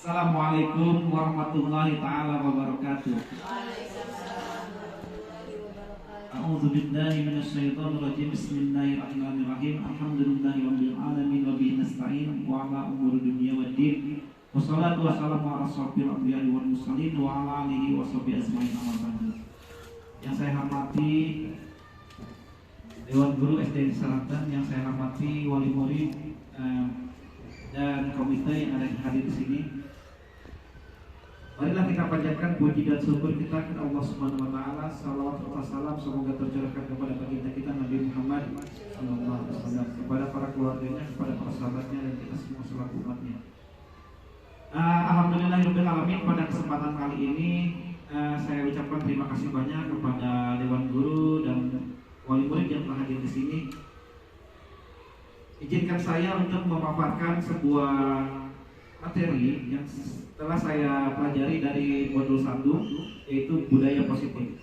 Assalamualaikum warahmatullahi taala wabarakatuh. A'udzu billahi minasyaitonir rajim. Bismillahirrahmanirrahim. Alhamdulillahirabbil alamin wa bihi nasta'in wa ala umuri dunya waddin. Wassalatu wassalamu ala asyrofil anbiya'i wal mursalin wa ala alihi washabihi ajmain amma ba'du. Yang saya hormati Dewan Guru SD Selatan, yang saya hormati wali murid dan komite yang ada hadir di sini. Marilah kita panjatkan puji dan syukur kita kepada Allah Subhanahu wa taala. Salawat serta salam semoga tercurahkan kepada baginda kita Nabi Muhammad sallallahu alaihi wasallam, kepada para keluarganya, kepada para sahabatnya dan kita semua selaku umatnya. Alhamdulillahirabbil alamin. Pada kesempatan kali ini saya ucapkan terima kasih banyak kepada Dewan Guru dan wali murid yang telah hadir di sini. Izinkan saya untuk memaparkan sebuah materi yang telah saya pelajari dari modul 1, yaitu budaya positif.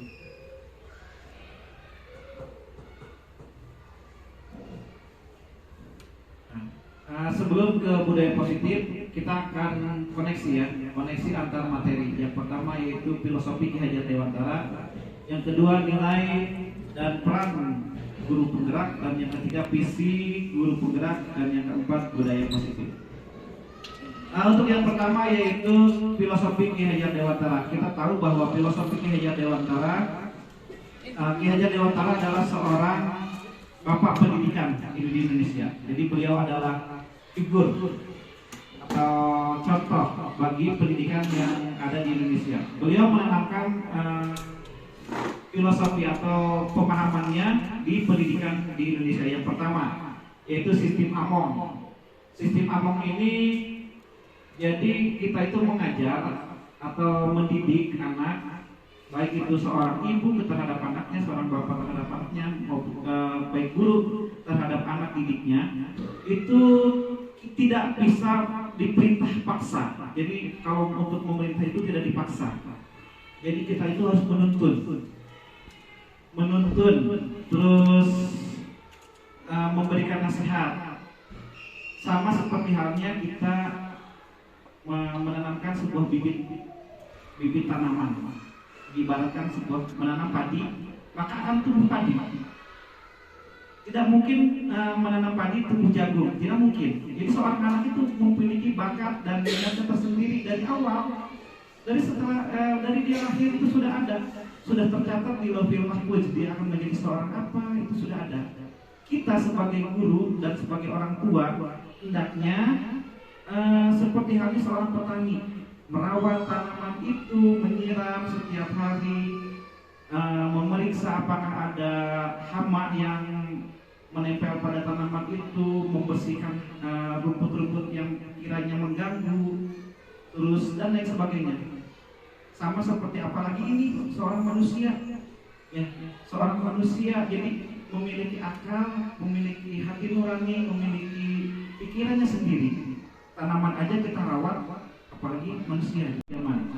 Sebelum ke budaya positif, kita akan koneksi antar materi. Yang pertama yaitu filosofi Ki Hajar Dewantara, yang kedua nilai dan peran guru penggerak, dan yang ketiga visi guru penggerak, dan yang keempat budaya positif. Untuk yang pertama yaitu filosofi Ki Hajar Dewantara. Kita tahu bahwa filosofi Ki Hajar Dewantara, Ki Hajar Dewantara adalah seorang bapak pendidikan di Indonesia. Jadi beliau adalah figur atau contoh bagi pendidikan yang ada di Indonesia. Beliau menanamkan filosofi atau pemahamannya di pendidikan di Indonesia. Yang pertama yaitu sistem Among. Sistem Among ini, jadi kita itu mengajar atau mendidik anak, baik itu seorang ibu terhadap anaknya, seorang bapak terhadap anaknya, maupun baik guru terhadap anak didiknya, itu tidak bisa diperintah paksa. Jadi kalau untuk memerintah itu tidak dipaksa. Jadi kita itu harus menuntun, terus memberikan nasihat. Sama seperti halnya kita menanamkan sebuah bibit tanaman. Diibaratkan sebuah menanam padi, maka akan tumbuh padi. Tidak mungkin menanam padi tumbuh jagung, tidak mungkin. Jadi seorang anak itu memiliki bakat dan minatnya tersendiri dari awal. Dari dia lahir itu sudah ada, sudah tercatat di Lauhul Mahfuz, dia akan menjadi seorang apa, itu sudah ada. Kita sebagai guru dan sebagai orang tua hendaknya seperti halnya seorang petani, merawat tanaman itu, menyiram setiap hari, memeriksa apakah ada hama yang menempel pada tanaman itu, membersihkan rumput-rumput yang kiranya mengganggu, terus dan lain sebagainya. Sama seperti apalagi ini seorang manusia, ya, seorang manusia jadi memiliki akal, memiliki hati nurani, memiliki pikirannya sendiri. Tanaman aja kita rawat, apalagi manusia zaman.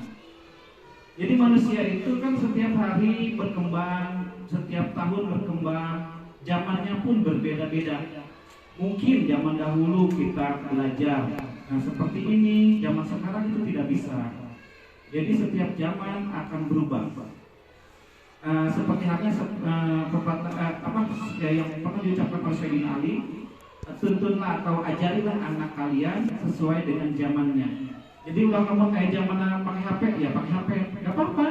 Jadi manusia itu kan setiap hari berkembang, setiap tahun berkembang, zamannya pun berbeda-beda. Mungkin zaman dahulu kita belajar, nah seperti ini, zaman sekarang itu tidak bisa. Jadi setiap zaman akan berubah. Seperti halnya yang pernah diucapkan oleh Sayyidina Ali, tuntunlah atau ajarilah anak kalian sesuai dengan zamannya. Jadi ulang ngomong kayak zaman pakai HP, ya pakai HP, nggak apa-apa.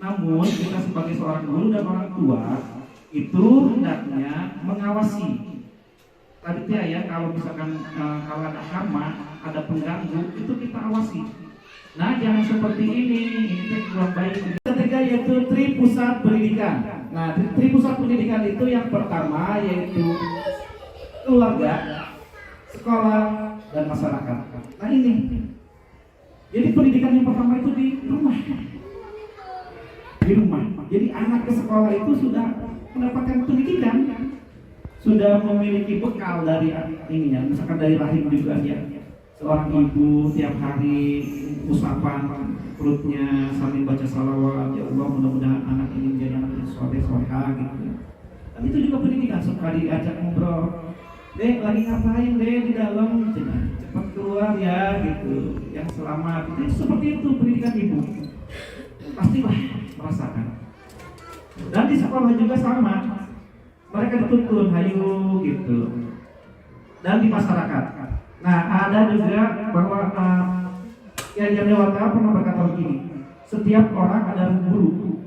Namun kita sebagai seorang guru dan orang tua itu hendaknya mengawasi. Tadi ya kalau misalkan kalau ada hama, ada pengganggu, itu kita awasi. Nah jangan seperti ini kurang baik. Ketiga yaitu tri pusat pendidikan. Nah tri pusat pendidikan itu yang pertama yaitu keluarga, sekolah, dan masyarakat. Nah ini, jadi pendidikan yang pertama itu di rumah. Jadi anak ke sekolah itu sudah mendapatkan pendidikan, sudah memiliki bekal dari ininya. Misalkan dari rahim juga ya. Seorang ibu tiap hari usapan perutnya sambil baca salawat, ya Allah mudah-mudahan anak ini menjadi anak yang soleh soleha gitu. Dan itu juga pendidikan, suka diajak ngobrol. Dek lagi ngapain dek di dalam, cepat keluar ya gitu, yang selamat. Itu seperti itu pendidikan ibu, pastilah merasakan. Dan di sekolah juga sama, mereka dituntun hayu gitu. Dan di masyarakat, nah ada juga bahwa yang Dewata pernah berkata begini, setiap orang adalah guru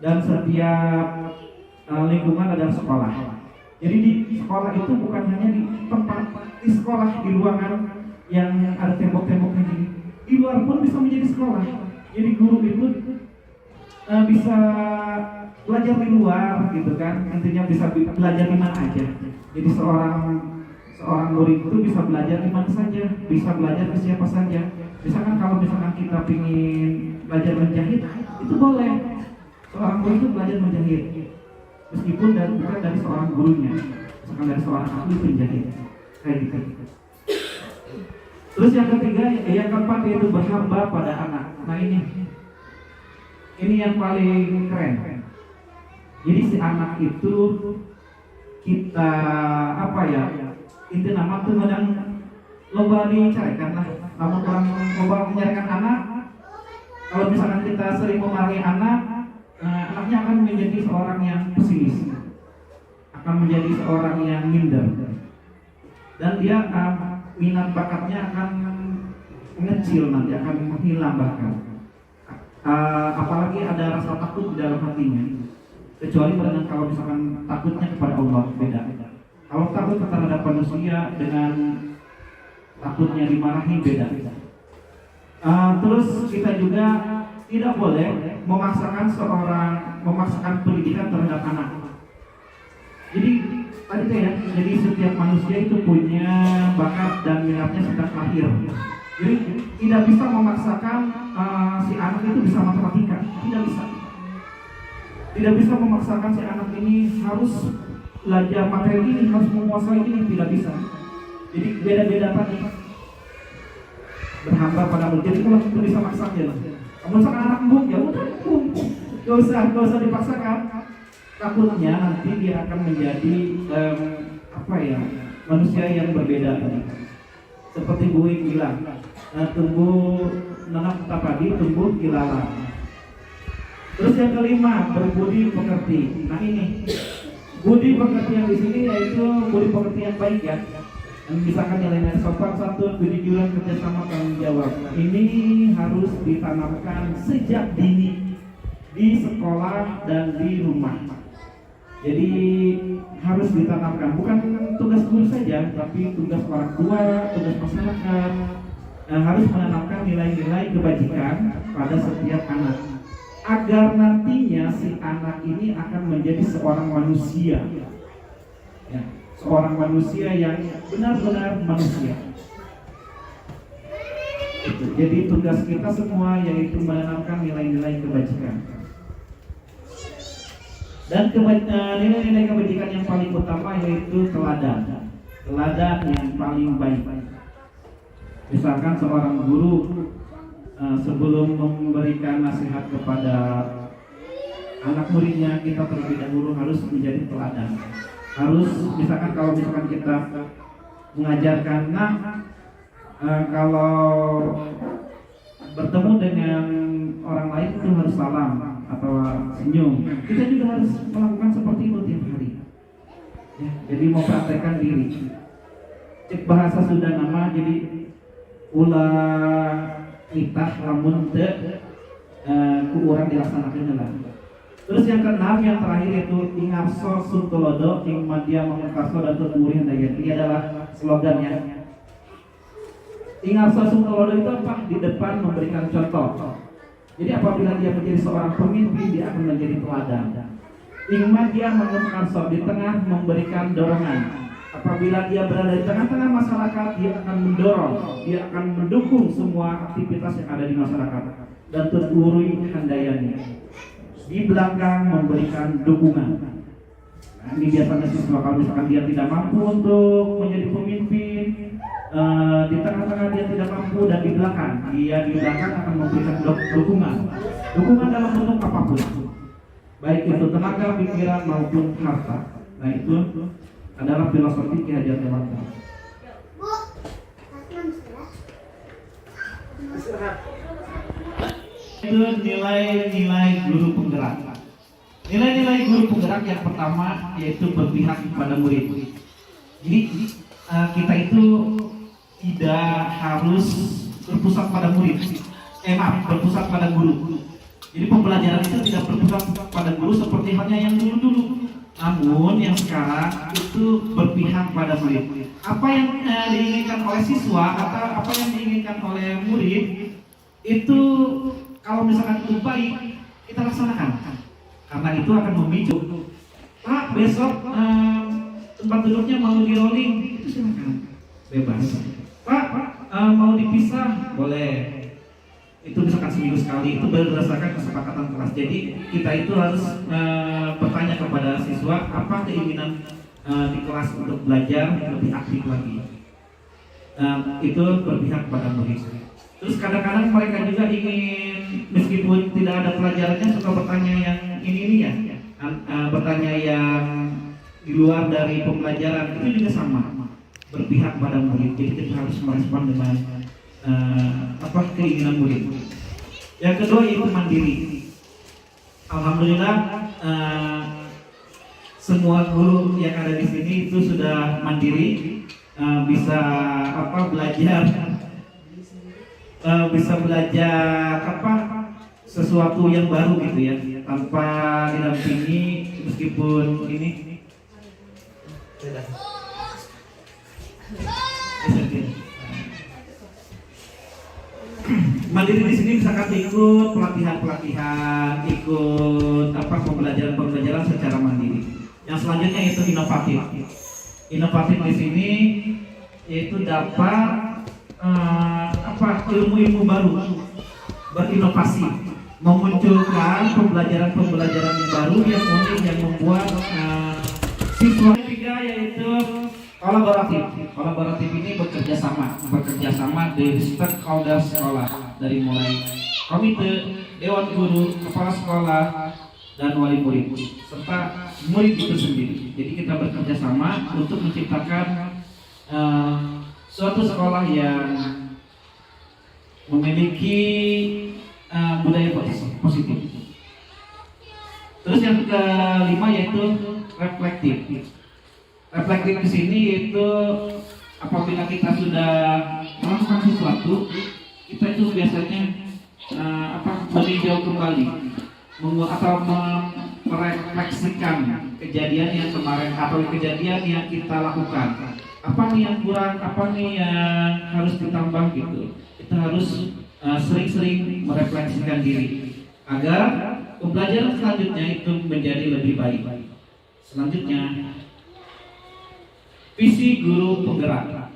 dan setiap lingkungan adalah sekolah. Jadi di sekolah itu bukan hanya di tempat, di sekolah, di ruangan yang ada tembok-temboknya gini, di luar pun bisa menjadi sekolah. Jadi guru itu bisa belajar di luar gitu kan, intinya bisa belajar di mana aja. Jadi seorang murid itu bisa belajar di mana saja, bisa belajar ke siapa saja. Misalkan kalau misalkan kita ingin belajar menjahit, itu boleh. Seorang murid itu belajar menjahit, meskipun bukan dari seorang gurunya, misalkan dari seorang ahli penjahit, kayak gitu. Terus yang ketiga, yang keempat yaitu berhamba pada anak. Nah ini yang paling keren. Jadi si anak itu kita itu nama tuh kadang loba dicarikan lah. Namun orang loba mencarikan anak, kalau misalkan kita sering memarahi anak, anaknya akan menjadi seorang yang pesimis, akan menjadi seorang yang minder, dan dia minat bakatnya akan mengecil, nanti akan menghilang bahkan. Apalagi ada rasa takut di dalam hatinya, kecuali dengan kalau misalkan takutnya kepada Allah, beda. Kalau takut terhadap manusia dengan takutnya dimarahi, beda. Terus kita juga tidak boleh memaksakan pendidikan terhadap anak. Jadi tadi ya, jadi setiap manusia itu punya bakat dan minatnya sejak lahir. Jadi tidak bisa memaksakan si anak itu bisa matematika, tidak bisa. Tidak bisa memaksakan si anak ini harus belajar materi ini, harus menguasai ini, tidak bisa. Jadi beda-beda tadi. Berhamba pada murid. Jadi kalau kita bisa maksa ya, kamu misalkan anak embung, ya udah embung, gak usah dipaksakan. Takutnya nanti dia akan menjadi manusia yang berbeda tadi. Seperti Bu Ing bilang, tumbuh nanam padi, tumbuh ilalang. Terus yang kelima, berbudi pekerti. Nah ini budi pekerti yang di sini yaitu budi pekerti yang baik ya. Misalkan nilai-nilai sopan santun, kejujuran, kerjasama, tanggung jawab. Ini harus ditanamkan sejak dini di sekolah dan di rumah. Jadi harus ditanamkan, bukan tugas guru saja, tapi tugas orang tua, tugas masyarakat. Harus menanamkan nilai-nilai kebajikan pada setiap anak, agar nantinya si anak ini akan menjadi seorang manusia, ya, seorang manusia yang benar-benar manusia. Jadi tugas kita semua yaitu menanamkan nilai-nilai kebajikan. Dan nilai-nilai kebajikan yang paling utama yaitu teladan yang paling baik. Misalkan seorang guru sebelum memberikan nasihat kepada anak muridnya, kita terlebih dahulu harus menjadi teladan. Harus misalkan kalau misalkan kita mengajarkan, kalau bertemu dengan orang lain itu harus salam atau senyum. Kita juga harus melakukan seperti itu tiap hari. Ya, jadi mau praktekkan diri. Cek bahasa sudah nama, jadi ulah nitah lamun teu ku urang dilaksanakeun lah. Terus yang keenam, yang terakhir yaitu ingarso suntolodo ing madya mangertaso dan tuturi hendaya. Ini adalah slogannya. Ingarso suntolodo itu apa? Di depan memberikan contoh. Jadi apabila dia menjadi seorang pemimpin, dia akan menjadi teladan. Ing madya mangertaso, di tengah memberikan dorongan. Apabila dia berada di tengah-tengah masyarakat, dia akan mendorong, dia akan mendukung semua aktivitas yang ada di masyarakat. Dan tuturi handayanya, di belakang memberikan dukungan. Nah, ini biasanya siswa kalau misalkan dia tidak mampu untuk menjadi pemimpin, di tengah-tengah dia tidak mampu, dan di belakang akan memberikan dukungan dalam bentuk apapun, baik itu tenaga, pikiran maupun harta. Nah itu adalah filosofi Ki Hajar Dewantara. Itu nilai-nilai guru penggerak. Nilai-nilai guru penggerak yang pertama yaitu berpihak kepada murid. Jadi kita itu tidak harus berpusat pada murid. Berpusat pada guru. Jadi pembelajaran itu tidak berpusat pada guru seperti halnya yang dulu-dulu. Namun yang sekarang itu berpihak pada murid. Apa yang diinginkan oleh siswa atau apa yang diinginkan oleh murid itu kalau misalkan itu baik kita laksanakan. Karena itu akan memicu. Pak, besok tempat duduknya mau di rolling, itu silakan, bebas. Pak, mau dipisah, boleh. Itu misalkan seminggu sekali, itu berdasarkan kesepakatan kelas. Jadi kita itu harus bertanya kepada siswa apa keinginan di kelas untuk belajar lebih aktif lagi. Itu berpihak pada murid. Terus kadang-kadang mereka juga ingin, meskipun tidak ada pelajarannya, suka bertanya yang ini ya, bertanya yang di luar dari pembelajaran, itu juga sama, berpihak pada murid. Jadi kita harus merespon dengan apa keinginan murid. Yang kedua yaitu mandiri. Alhamdulillah semua guru yang ada di sini itu sudah mandiri, bisa belajar sesuatu yang baru gitu ya, tanpa didampingi, meskipun ini mandiri di sini misalkan ikut pelatihan, ikut pembelajaran secara mandiri. Yang selanjutnya itu inovatif. Inovatif di sini yaitu dapat ilmu-ilmu baru, berinovasi, memunculkan pembelajaran yang baru yang unik yang membuat siswa. Ketiga yaitu kolaboratif. Kolaboratif ini bekerja sama dari stakeholder sekolah, dari mulai komite, dewan guru, kepala sekolah, dan wali murid serta murid itu sendiri. Jadi kita bekerja sama untuk menciptakan suatu sekolah yang memiliki budaya positif. Terus yang kelima yaitu reflektif. Reflektif di sini yaitu apabila kita sudah melakukan sesuatu, kita itu biasanya meninjau kembali atau merefleksikan kejadian yang kemarin atau kejadian yang kita lakukan. Apa nih yang kurang, apa nih yang harus ditambah gitu. Kita harus sering-sering merefleksikan diri agar pembelajaran selanjutnya itu menjadi lebih baik. Selanjutnya, visi guru penggerak.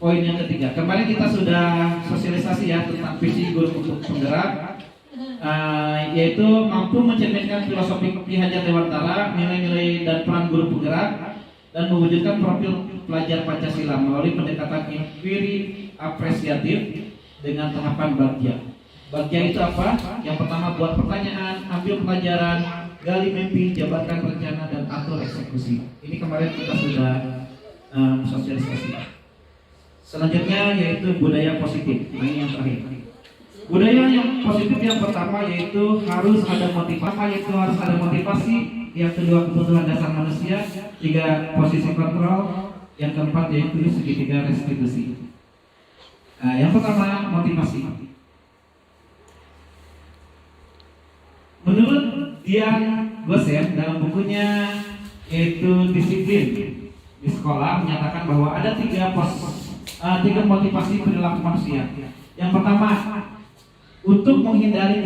Poin yang ketiga, kemarin kita sudah sosialisasi ya tentang visi guru penggerak, yaitu mampu mencerminkan filosofi Ki Hajar Dewantara, nilai-nilai dan peran guru penggerak, dan mewujudkan profil pelajar Pancasila melalui pendekatan empiri apresiatif dengan tahapan bagja. Bagja itu apa? Yang pertama, buat pertanyaan, ambil pelajaran, gali mimpi, jabarkan rencana, dan atur eksekusi. Ini kemarin kita sudah sosialisasi. Selanjutnya yaitu budaya positif. Ini yang terakhir. Budaya yang positif yang pertama yaitu harus ada motivasi, yang kedua kebutuhan dasar manusia, tiga posisi kontrol, yang keempat yaitu segitiga restitusi. Yang pertama motivasi. Menurut Dian Gosen dalam bukunya yaitu Disiplin di Sekolah menyatakan bahwa ada tiga motivasi perilaku manusia. Yang pertama, untuk menghindari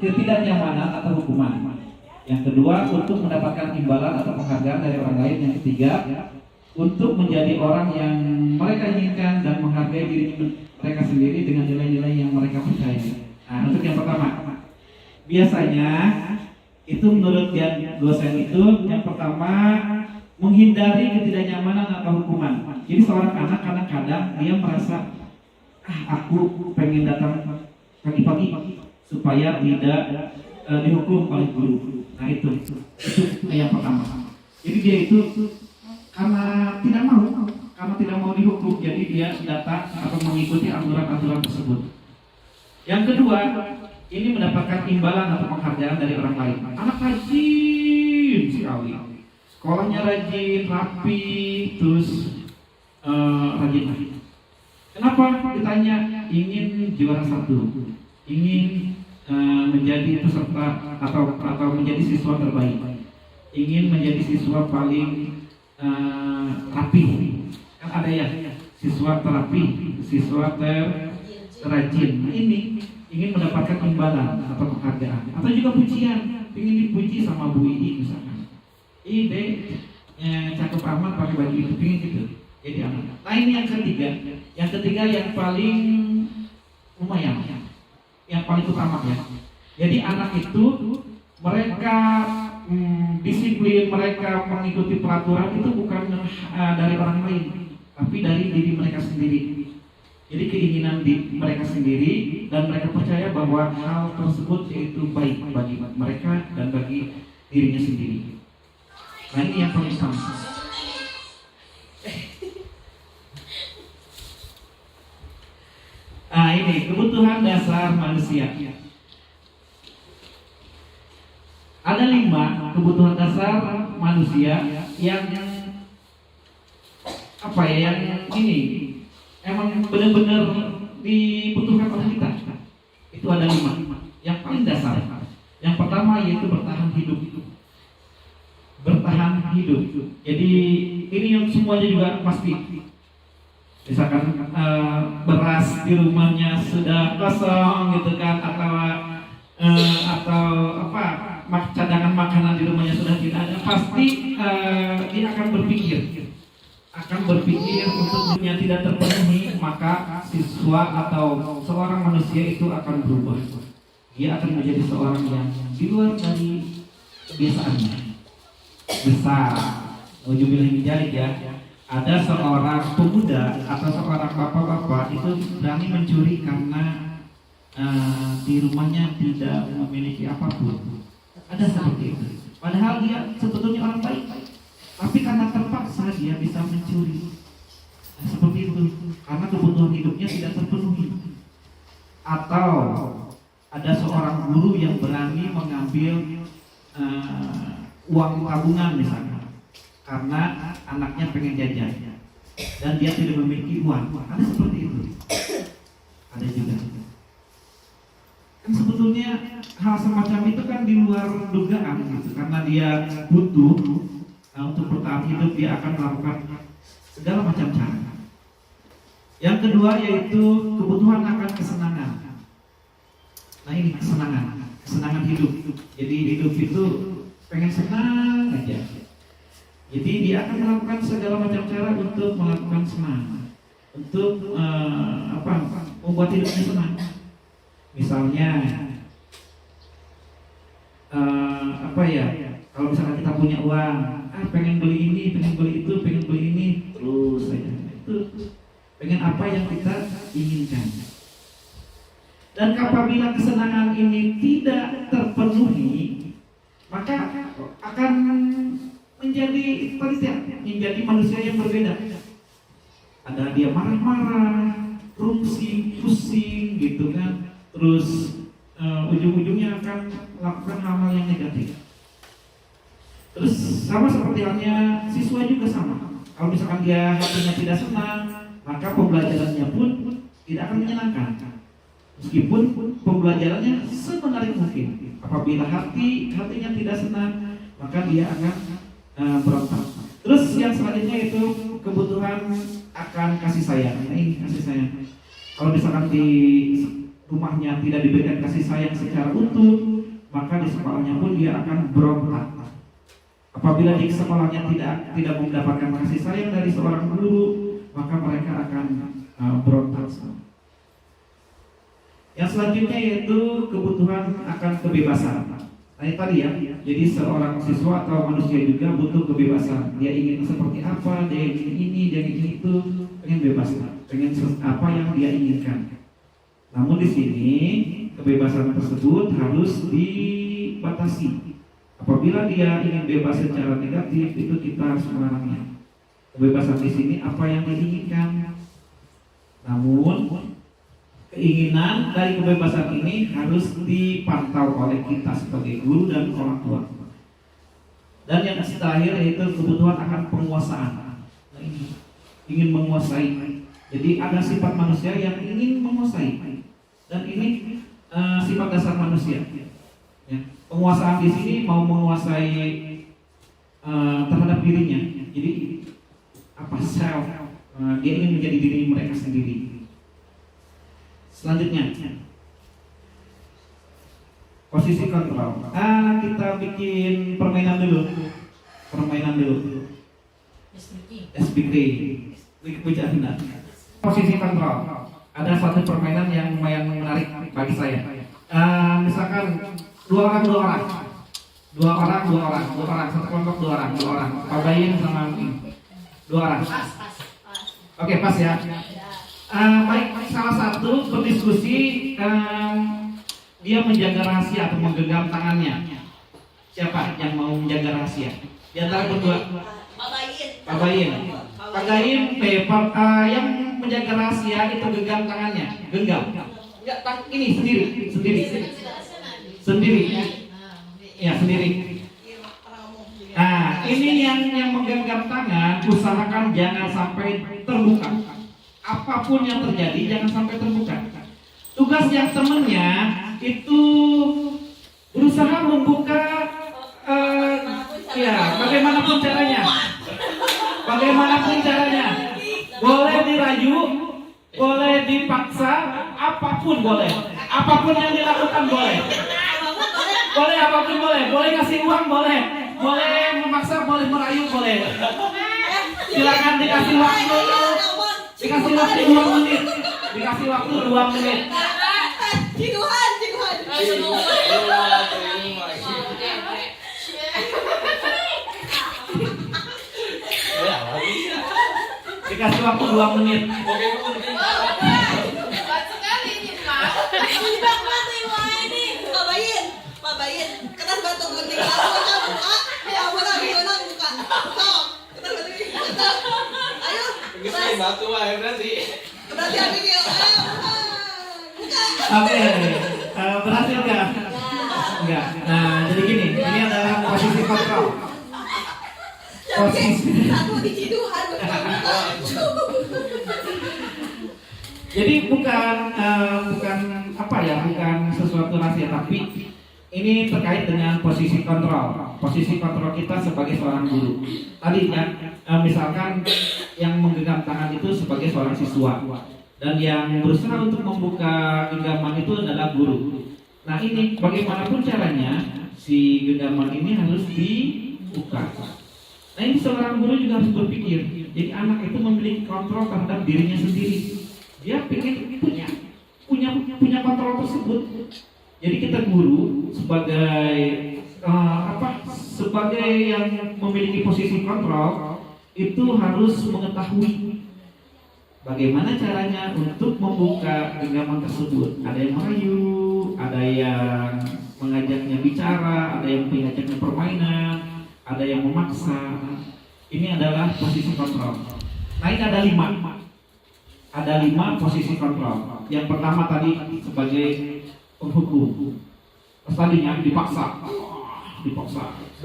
ketidaknyamanan atau hukuman. Yang kedua, untuk mendapatkan imbalan atau penghargaan dari orang lain. Yang ketiga, untuk menjadi orang yang mereka inginkan dan menghargai diri mereka sendiri dengan nilai-nilai yang mereka percaya. Nah, untuk yang pertama, biasanya itu menurut Dian Gosen itu yang pertama menghindari ketidaknyamanan atau hukuman. Jadi seorang anak kadang-kadang dia merasa aku pengen datang pagi-pagi supaya tidak dihukum oleh guru. Nah itu yang pertama. Jadi dia itu karena tidak mau dihukum, jadi dia datang atau mengikuti aturan-aturan tersebut. Yang kedua, ini mendapatkan imbalan atau penghargaan dari orang lain. Anak rajin sekali, sekolahnya rajin, rapi, terus rajin. Kenapa? Ditanya, ingin juara 1, ingin menjadi peserta atau menjadi siswa terbaik, ingin menjadi siswa paling rapi. Kan ada ya, siswa terapi, siswa terrajin. Ini ingin mendapatkan imbalan atau penghargaan, atau juga pujian, ingin dipuji sama Bu Ii misalkan. Ide cakep amat pakai baju itu, ingin gitu. Jadi anak. Nah ini yang ketiga yang paling lumayan, yang paling utama ya. Jadi anak itu mereka disiplin, mereka mengikuti peraturan itu bukan dari orang lain, tapi dari diri mereka sendiri. Jadi keinginan di mereka sendiri, dan mereka percaya bahwa hal tersebut yaitu baik bagi mereka dan bagi dirinya sendiri. Nah ini yang paling utama. Nah ini kebutuhan dasar manusia. Ada 5 kebutuhan dasar manusia yang yang ini emang benar-benar dibutuhkan oleh kita. Itu ada 5. Yang paling dasar. Yang pertama yaitu bertahan hidup. Bertahan hidup. Jadi ini yang semuanya juga pasti. Misalkan beras di rumahnya sudah kosong gitu kan, atau cadangan makanan di rumahnya sudah tidak ada, pasti dia akan berpikir untuk yang tidak terpenuhi, maka siswa atau seorang manusia itu akan berubah. Dia akan menjadi seorang yang di luar dari kebiasaannya. Besar, ujubillah menjadi ya. Ada seorang pemuda atau seorang bapak-bapak itu berani mencuri karena di rumahnya tidak memiliki apapun. Ada seperti itu. Padahal dia sebetulnya orang baik, tapi karena terpaksa dia bisa mencuri. Nah, seperti itu. Karena kebutuhan hidupnya tidak terpenuhi. Atau ada seorang guru yang berani mengambil uang tabungan misalnya, karena anaknya pengen jajan dan dia tidak memiliki uang. Ada seperti itu. Ada juga. Kan sebetulnya hal semacam itu kan di luar dugaan gitu. Karena dia butuh untuk bertahan hidup, dia akan melakukan segala macam cara. Yang kedua yaitu kebutuhan akan kesenangan. Nah ini kesenangan hidup. Jadi hidup itu pengen senang aja. Jadi dia akan melakukan segala macam cara untuk melakukan senang, untuk membuat hidupnya senang. Misalnya kalau misalnya kita punya uang, pengen beli ini, pengen beli itu, pengen beli ini, terus saja. Itu pengen apa yang kita inginkan. Dan apabila kesenangan ini tidak terpenuhi, maka akan menjadi manusia yang berbeda. Ada dia marah-marah, pusing gitu kan. Terus ujung-ujungnya akan melakukan hal-hal yang negatif. Terus sama seperti halnya siswa juga sama. Kalau misalkan dia hatinya tidak senang, maka pembelajarannya pun tidak akan menyenangkan. Meskipun pembelajarannya semenarik mungkin. Apabila hatinya tidak senang, maka dia akan berontak. Terus yang selanjutnya itu kebutuhan akan kasih sayang. Nah ini kasih sayang. Kalau misalkan di rumahnya tidak diberikan kasih sayang secara utuh, maka di sekolahnya pun dia akan berontak. Apabila di sekolahnya tidak mendapatkan kasih sayang dari seorang guru, maka mereka akan berontak. Yang selanjutnya yaitu kebutuhan akan kebebasan. Nah ini tadi ya, jadi seorang siswa atau manusia juga butuh kebebasan. Dia ingin seperti apa, dia ingin ini, dia ingin itu, pengen bebas, pengen apa yang dia inginkan. Namun di sini kebebasan tersebut harus dibatasi. Apabila dia ingin bebas secara negatif, itu kita harus melarangnya. Kebebasan di sini apa yang diinginkan. Namun keinginan dari kebebasan ini harus dipantau oleh kita sebagai guru dan orang tua. Dan yang terakhir yaitu kebutuhan akan penguasaan. Nah, ini ingin menguasai. Jadi ada sifat manusia yang ingin menguasai. Dan ini sifat dasar manusia. Ya. Penguasaan di sini mau menguasai terhadap dirinya. Jadi apa self, dia ingin menjadi diri mereka sendiri. Selanjutnya posisi kontrol. Kita bikin permainan dulu. SBK. Bercanda. Posisi kontrol. Ada satu permainan yang lumayan menarik bagi saya. Misalkan dua orang. Satu kelompok dua orang. Pabayin sama ini. Dua orang. Oke, pas ya. Baik, salah satu berdiskusi dia menjaga rahasia atau menggenggam tangannya. Siapa yang mau menjaga rahasia? Di antara berdua. Pabayin. Yang menjaga rahasia itu genggam tangannya. Genggam. Enggak, ini sendiri. Ya, sendiri. Nah, ini yang menggenggam tangan, usahakan jangan sampai terbuka. Apapun yang terjadi, jangan sampai terbuka. Tugas yang temennya itu berusaha membuka, bagaimanapun caranya. Boleh dirayu, boleh dipaksa, apapun boleh. Apapun yang dilakukan boleh. Boleh ngasih uang boleh. Boleh memaksa, boleh merayu, boleh. Silakan dikasih waktu 2 menit. Dikasih waktu 2 menit. Jiduhan. Dikasih waktu 2 menit. Pabayin. Kertas batu gunting buka. Ya buka. Kertas batu buka. Ayo. Ini batu berarti. Berarti apa ini? Buka. Oke. Berhasil nggak? Enggak. Nah, jadi gini. Ini adalah posisi kontrol. Satu di jiduhan. Jadi bukan sesuatu rahasia, tapi ini terkait dengan posisi kontrol. Posisi kontrol kita sebagai seorang guru. Tadi kan, misalkan yang menggenggam tangan itu sebagai seorang siswa, dan yang berusaha untuk membuka genggaman itu adalah guru. Nah, ini bagaimanapun caranya si genggaman ini harus dibuka. Nah, ini seorang guru juga harus berpikir. Jadi anak itu memiliki kontrol terhadap dirinya sendiri. Dia ingin punya kontrol tersebut. Jadi kita guru sebagai yang memiliki posisi kontrol itu harus mengetahui bagaimana caranya untuk membuka genggaman tersebut. Ada yang merayu, ada yang mengajaknya bicara, ada yang mengajaknya permainan, ada yang memaksa. Ini adalah posisi kontrol. Nah, ini ada 5 posisi kontrol. Yang pertama tadi sebagai penghukum. Terus tadinya dipaksa.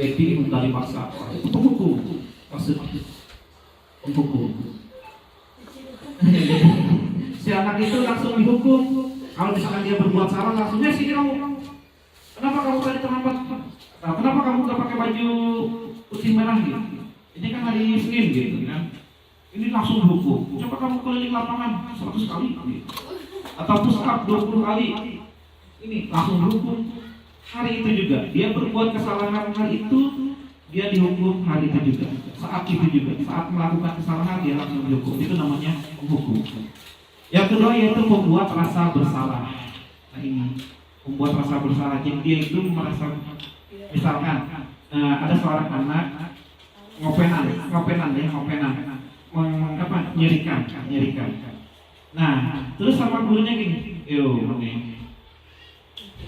Betty minta dipaksa. Itu penghukum. Maksudnya penghukum. Si anak itu langsung dihukum. Kalau misalkan dia berbuat salah, langsungnya sini kamu. Kenapa kamu tadi terlambat? Kenapa kamu gak pakai baju putih merah gitu? Ini kan hari Senin gitu kan. Ini langsung hukum. Coba kamu keliling lapangan 100 kali atau push up 20 kali. Ini langsung hukum. Hari itu juga dia berbuat kesalahan, hari itu dia dihukum, hari itu juga. Saat itu juga, saat melakukan kesalahan dia langsung dihukum. Itu namanya hukum. Yang kedua yaitu membuat rasa bersalah. Nah, ini membuat rasa bersalah. Jadi dia itu merasa, misalkan ada seorang anak ngopenan, nyerikan. Nah, terus sama gurunya gini,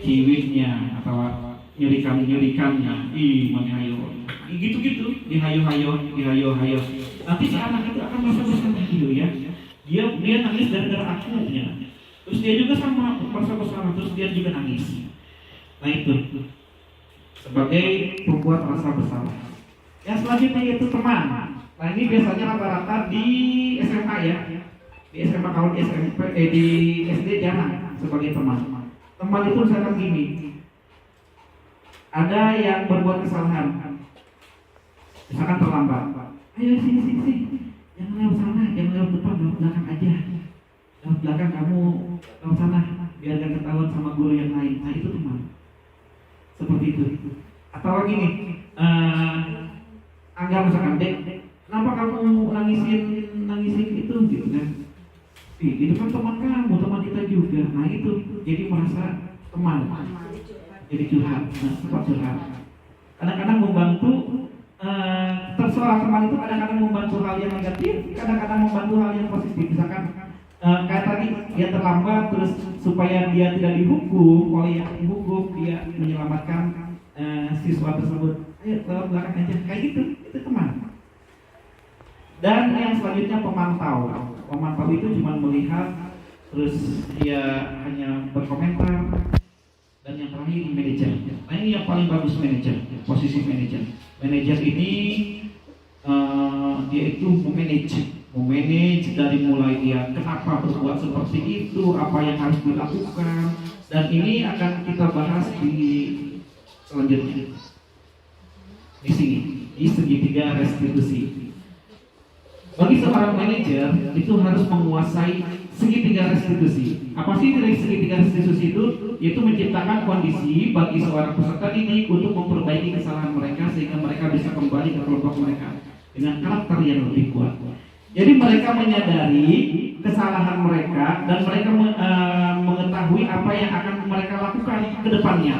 ciwiknya atau nyerikannya, mana hayo, gitu, dihayo. nanti si anak itu akan merasa bersalah gitu ya. Dia nangis gara-gara aku ya. Terus dia juga sama merasa bersalah, terus dia juga nangis. Nah itu sebagai pembuat rasa bersalah. Yang selanjutnya yaitu teman. Nah ini biasanya rata-rata di SMA ya. Di SMA, kalau di SMP, di SD jarang sebagai teman. Teman itu misalkan gini, ada yang berbuat kesalahan, misalkan terlambat, ayo sini, jangan lewat sana, jangan lewat depan, lewat belakang aja, lewat belakang kamu lewat sana, biar gak ketahuan sama guru yang lain. Nah itu teman, seperti itu. Atau gini, anggap misalkan, Dek, kenapa kamu nangisin itu gitu kan? Itu kan teman kamu, teman kita juga. Nah itu, jadi merasa teman, jadi curhat, tempat curhat. Kadang-kadang membantu, seorang teman itu kadang-kadang membantu hal yang negatif, kadang-kadang membantu hal yang positif. Misalkan kayak tadi dia terlambat, terus supaya dia tidak dihukum oleh yang dihukum, dia menyelamatkan siswa tersebut. Ayo lewat belakang aja, kayak gitu, itu teman. Dan yang selanjutnya pemantau. Pemantau itu cuma melihat, terus dia hanya berkomentar. Dan yang terakhir manajer. Nah ini yang paling bagus manajer, posisi manajer. Manajer ini dia itu memanage dari mulai dia kenapa berbuat seperti itu, apa yang harus dilakukan. Dan ini akan kita bahas di selanjutnya. Di sini, di segitiga restitusi. Bagi seorang manajer itu harus menguasai segitiga restitusi. Apa sih dari segitiga restitusi itu? Yaitu menciptakan kondisi bagi seorang peserta didik untuk memperbaiki kesalahan mereka sehingga mereka bisa kembali ke kelompok mereka dengan karakter yang lebih kuat. Jadi mereka menyadari kesalahan mereka dan mereka mengetahui apa yang akan mereka lakukan ke depannya.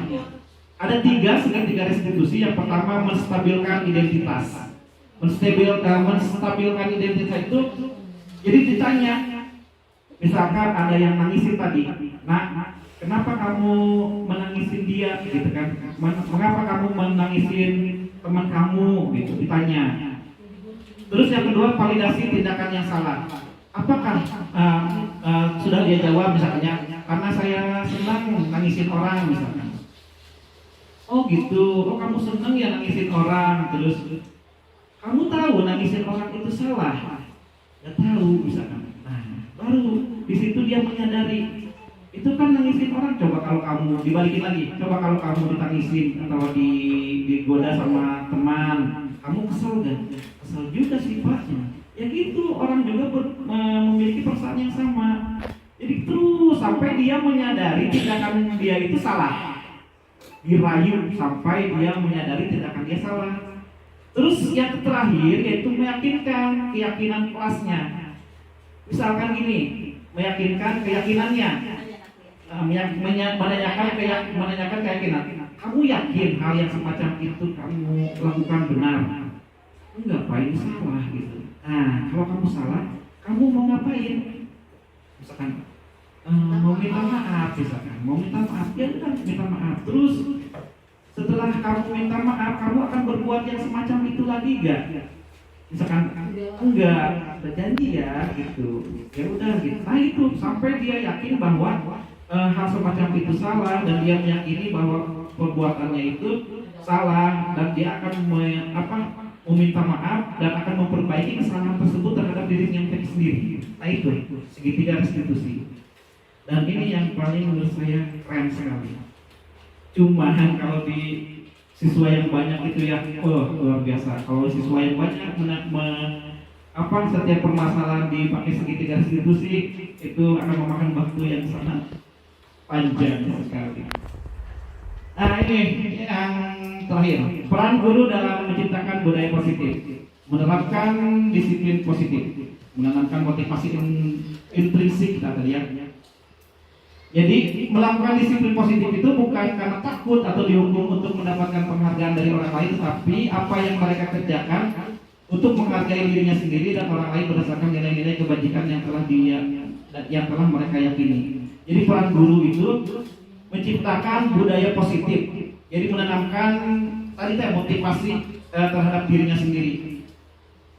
Ada segitiga restitusi. Yang pertama, menstabilkan identitas. Menstabilkan identitas itu, jadi ditanya, misalkan ada yang nangisin tadi, nah kenapa kamu menangisin dia, gitu kan? Mengapa kamu menangisin teman kamu, gitu ditanya. Terus yang kedua, validasi tindakan yang salah. Apakah sudah dia jawab misalnya, karena saya senang nangisin orang misalkan. Oh gitu, oh kamu senang ya nangisin orang, terus kamu tahu nangisin orang itu salah? Gak tahu misalkan. Nah, baru di situ dia menyadari itu kan nangisin orang. Coba kalau kamu dibalikin lagi, coba kalau kamu ditangisin atau digoda sama teman, kamu kesel gak? Kesel juga sifatnya. Ya gitu, orang juga memiliki perasaan yang sama. Jadi terus sampai dia menyadari tindakan dia itu salah. Dirayu sampai dia menyadari tindakan dia salah. Terus yang terakhir yaitu meyakinkan keyakinan kelasnya. Misalkan gini, meyakinkan keyakinannya, menanyakan keyakinan. Kamu yakin hal yang semacam itu kamu lakukan benar? Enggak, Pak, ini salah gitu. Nah, kalau kamu salah, kamu mau ngapain? Misalkan mau minta maaf, ya kan minta maaf. Terus setelah kamu minta maaf, kamu akan berbuat yang semacam itu lagi gak? Misalkan enggak, berjanji ya gitu. Ya udah gitu. Nah itu sampai dia yakin bahwa hal semacam itu salah dan dia meyakini bahwa perbuatannya itu salah dan dia akan meminta maaf dan akan memperbaiki kesalahan tersebut terhadap dirinya sendiri. Nah itu segitiga restitusi. Dan ini yang paling menurut saya keren sekali. Cuma kalau di siswa yang banyak itu ya, luar biasa. Kalau siswa yang banyak setiap permasalahan dipakai segitiga restitusi itu akan memakan waktu yang sangat panjang sekali. Nah ini yang terakhir, peran guru dalam menciptakan budaya positif, menerapkan disiplin positif, menanamkan motivasi intrinsik tadi ya. Jadi melakukan disiplin positif itu bukan karena takut atau dihukum untuk mendapatkan penghargaan dari orang lain, tapi apa yang mereka kerjakan untuk menghargai dirinya sendiri dan orang lain berdasarkan nilai-nilai kebajikan yang telah mereka yakini. Jadi peran guru itu menciptakan budaya positif. Jadi menanamkan tadi motivasi terhadap dirinya sendiri.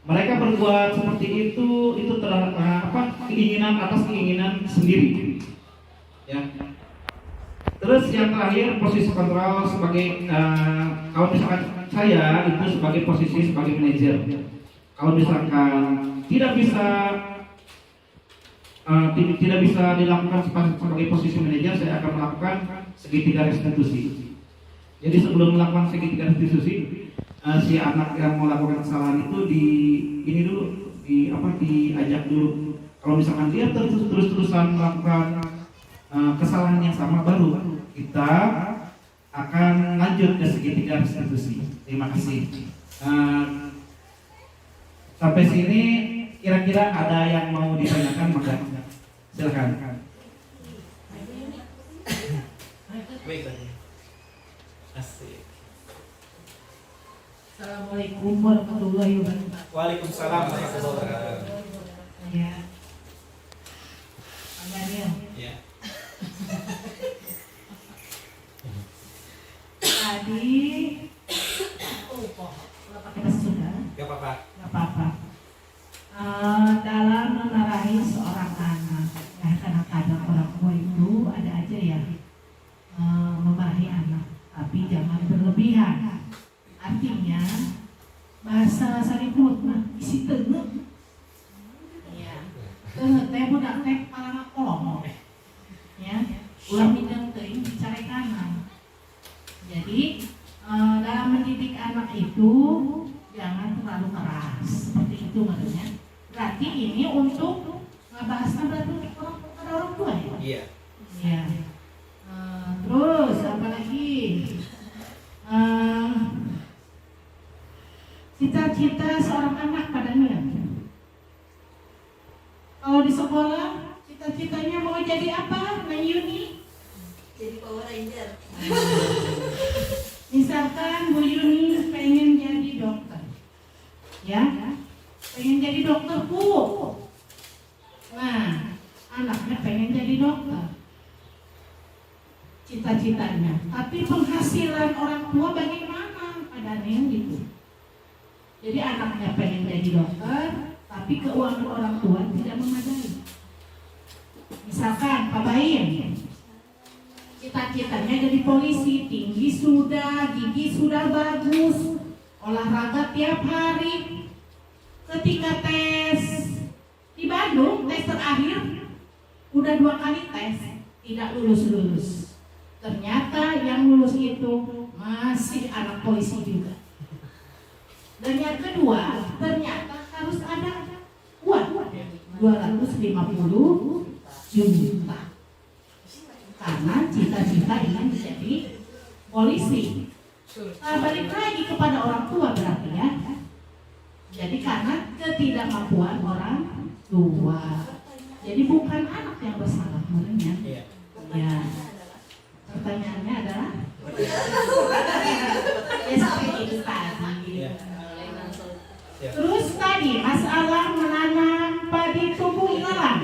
Mereka berbuat seperti itu keinginan atas keinginan sendiri. Ya. Terus yang terakhir posisi kontrol sebagai kalau misalkan saya itu sebagai posisi sebagai manajer. Kalau misalkan tidak bisa dilakukan sebagai posisi manajer, saya akan melakukan segitiga restitusi. Jadi sebelum melakukan segitiga restitusi, si anak yang melakukan kesalahan itu diajak dulu. Kalau misalkan dia terus-terusan melakukan kesalahan yang sama, baru kita akan lanjut ke segitiga restitusi. Terima kasih. Sampai sini kira-kira ada yang mau ditanyakan, maka silakan. Baik tadi. Asik. Assalamualaikum warahmatullahi wabarakatuh. Waalaikumsalam warahmatullahi wabarakatuh. Ya. Pak Daniel. Ya. Tadi pakai bahasa Sunda? Gak apa-apa. Gak apa-apa. Dalam menarahi seorang anak, ya kadang-kadang orang tua itu ada aja ya memarahi anak, tapi jangan berlebihan. Artinya bahasa sariput mah isi teungeut. Iya. Teungeut teh budak teh palana kolong. Ya, ulah mindeng teuing dicarekan. Jadi dalam mendidik anak itu jangan terlalu keras. Seperti itu maksudnya. Berarti ini untuk ngebahasnya berarti untuk orang tua ya? Iya. Iya. Terus apa lagi? Cita-cita seorang anak pada niat. Kalau di sekolah, cita-citanya mau jadi apa? Neng Yuni? Jadi Power Ranger. Misalkan Bu Yuni pengen jadi dokter, ya? Pengen jadi dokter Bu. Nah, anaknya pengen jadi dokter. Cita-citanya. Tapi penghasilan orang tua bagaimana? Pada Neng gitu. Jadi anaknya pengen jadi dokter, tapi keuangan orang tua tidak memadai. Misalkan Pak Baim, cita-citanya jadi polisi, tinggi sudah, gigi sudah bagus, olahraga tiap hari. Ketika tes di Bandung, tes terakhir, udah 2 kali tes, tidak lulus. Ternyata yang lulus itu masih anak polisi juga. Dan yang kedua, ternyata harus ada uang 250 juta. Karena cita-cita ingin menjadi polisi. Nah, balik lagi kepada orang tua berarti ya. Jadi karena ketidakmampuan orang tua. Jadi bukan anak yang bersalah sebenarnya. Iya. Ya. Pertanyaannya adalah ya seperti itu tadi. Iya. Terus tadi masalah menanam padi tumbuh ilalang.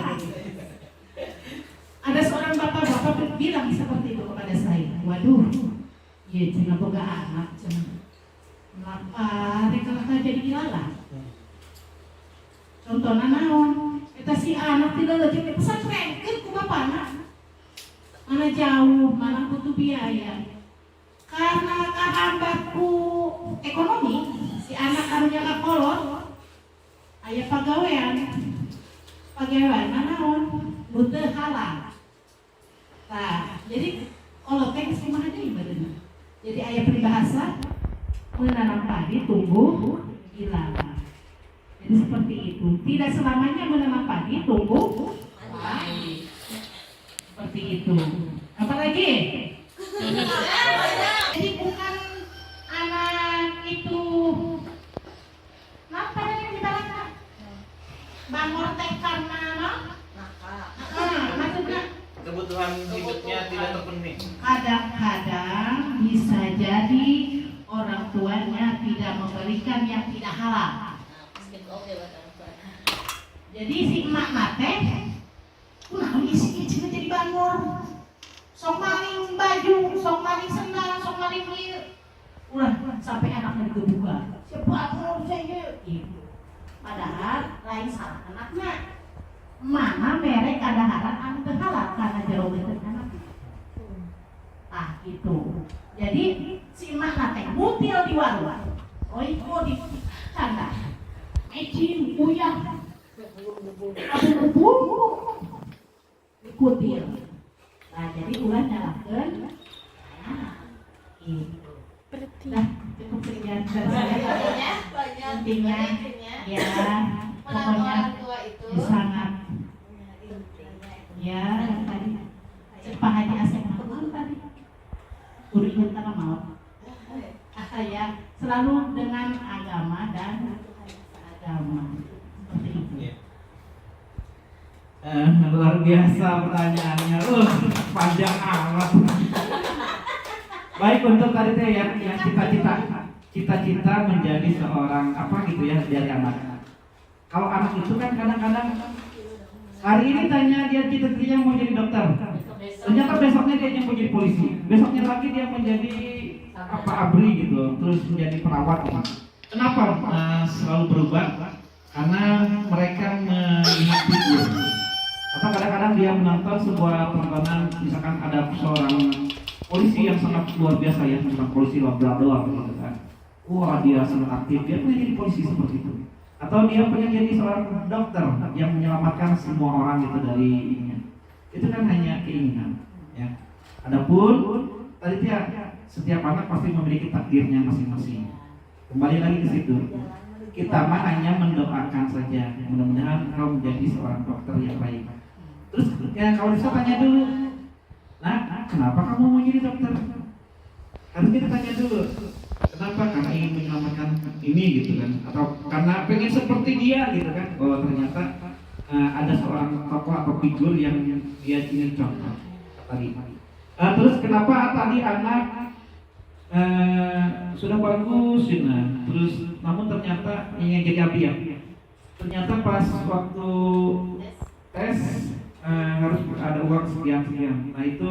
Ada seorang bapak-bapak bilang seperti itu kepada saya. Waduh, ya jangan boga anak, jangan. Kenapa mereka jadi ilalang? Contohnya naon? Kita si anak tidak lagi pesantren, kan ku bapana. Mana jauh, mana butuh biaya. Karena kehambatku ekonomi, si anak karunya kakolot, aya pagawean naon butuh halal. Nah, jadi kolot teh geus kumaha deui badanna. Jadi aya peribahasa menanam padi tumbuh ilalang. Jadi seperti itu. Tidak selamanya menanam padi tumbuh padi. Seperti itu. Apalagi? Jadi bukan anak itu apa yang dibalakan? Bangor teh karena maksudnya Kebutuhan hidupnya tidak terpenuhi. kadang-kadang bisa jadi orang tuanya tidak memberikan yang tidak halal. Jadi si emak mate, kunaon isinya cina jadi bangor. Sok maling baju, sok maling sendal, sok maling lir. Ulah sampai anaknya kebuka. Siapa bangor saya gitu. Padahal lain salah anaknya. Mana merek ada halat anu teu halal karena jero beuteun anak. Ah gitu. Jadi si emak teh mutil di warung. Oiko di kanda. Ecin uyah. Abu bebu. Dikutil. Nah jadi ulah nyalakeun. Nah, gitu. Nah, cukup sekian dari saya. Intinya ya pokoknya sangat ya tadi Pak Haji Asep Mahmud tadi udah ingat karena maaf saya selalu dengan agama dan agama seperti itu. Luar biasa pertanyaannya, panjang amat. Baik, untuk tadi teh ya, yang cita-cita menjadi seorang apa gitu ya dari anak. Kalau anak itu kan kadang-kadang hari ini tanya dia cita-citanya mau jadi dokter, ternyata besoknya dia mau jadi polisi, besoknya lagi dia menjadi apa abri gitu, terus menjadi perawat. Kenapa selalu berubah? Karena mereka melihat figur. Atau kadang-kadang dia menonton sebuah tontonan, misalkan ada seorang polisi yang sangat luar biasa ya, tentang polisi Labrador gitu kan. Wah dia sangat aktif, dia pengen jadi polisi seperti itu. Atau dia pengen jadi seorang dokter yang menyelamatkan semua orang itu dari ini. Itu kan hanya keinginan. Ya. Adapun tadi ya, setiap anak pasti memiliki takdirnya masing-masing. Kembali lagi ke situ. Kita mah hanya mendoakan saja. Mudah-mudahan kau menjadi seorang dokter yang baik. Terus ya kalau bisa tanya dulu. Nah, kenapa kamu mau jadi dokter? Harus kita tanya dulu. Kenapa? Karena ingin menyelamatkan ini gitu kan? Atau karena pengen seperti dia gitu kan? Bahwa ternyata ada seorang tokoh atau figur yang dia ingin contoh tadi. Terus kenapa tadi anak sudah bagus, nah, terus namun ternyata ingin jadi abdi ya? Ternyata pas waktu tes harus ada uang sekian. Nah itu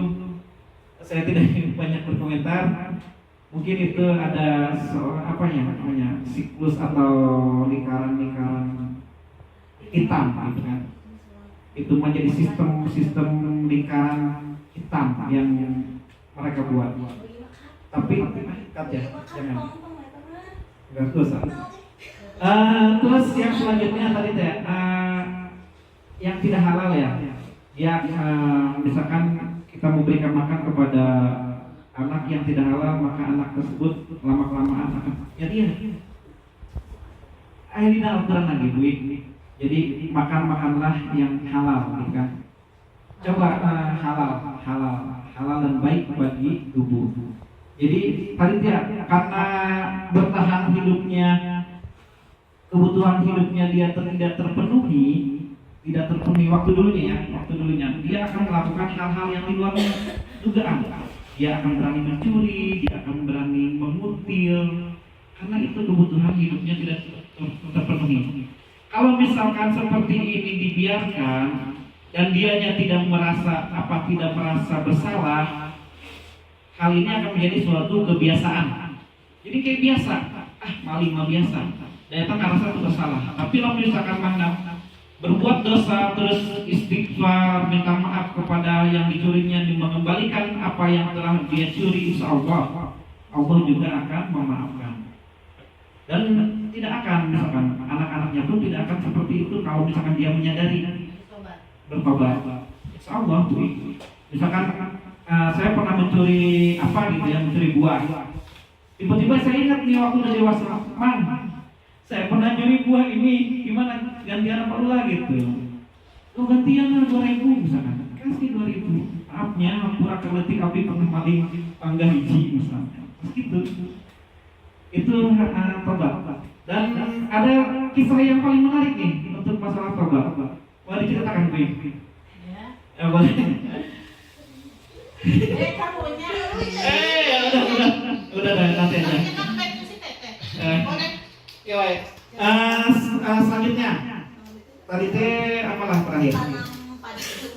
saya tidak banyak berkomentar. Mungkin itu ada apa ya namanya siklus atau lingkaran hitam gitu kan. Itu menjadi sistem lingkaran hitam yang mereka buat. Tapi cut ya, jangan. Enggak usah. Terus yang selanjutnya tadi teh yang tidak halal ya. Ya misalkan kita memberikan makan kepada anak yang tidak halal, maka anak tersebut lama-kelamaan akan jadi akhirnya Al-Quran lagi Bu. Jadi makanlah yang halal gitu kan. Coba halal dan baik bagi tubuh. Jadi tadi ya karena bertahan hidupnya, kebutuhan hidupnya dia tidak terpenuhi waktu dulunya, dia akan melakukan hal-hal yang di luar dugaan. Dia akan berani mencuri, dia akan berani memutil, karena itu kebutuhan hidupnya tidak terpenuhi. Kalau misalkan seperti ini dibiarkan dan dianya tidak merasa bersalah, hal ini akan menjadi suatu kebiasaan. Jadi kayak biasa, maling mah biasa. Dan itu merasa itu bersalah. Tapi kalau misalkan berbuat dosa terus istighfar, minta maaf kepada yang dicurinya, mengembalikan apa yang telah dia curi, insya Allah juga akan memaafkan. Dan tidak akan misalkan anak-anaknya pun tidak akan seperti itu kalau misalkan dia menyadari bertobat. Insya Allah Bu. Misalkan saya pernah mencuri mencuri buah. Tiba-tiba saya ingat nih waktu udah dewasa, saya pernah nyuri buah ini, gimana gantian apa ulah gitu. Gantian 2.000 misalkan, kasih 2.000. Maafnya, pura keletik api pernah maling pangga hiji misalnya. Gitu. Itu tobat. Dan ada kisah yang paling menarik nih untuk masalah tobat. Boleh diceritakan Bu? Ya boleh. Udah nanti aja. Selanjutnya tadi teh apalah terakhir?